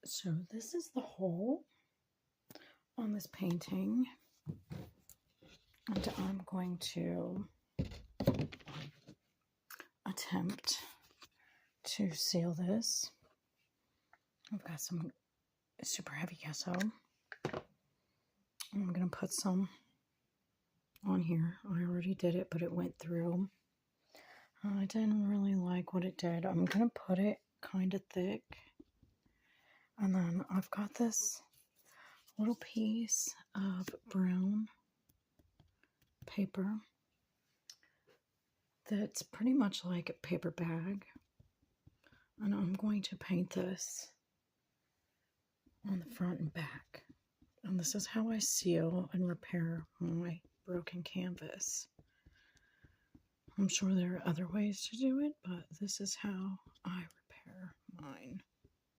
So this is the hole on this painting, and I'm going to attempt to seal this. I've got some super heavy gesso. I'm going to put some on here. I already did it, but it went through. I didn't really like what it did. I'm going to put it kind of thick. And then I've got this little piece of brown paper that's pretty much like a paper bag. And I'm going to paint this on the front and back. And this is how I seal and repair my broken canvas. I'm sure there are other ways to do it, but this is how I repair mine.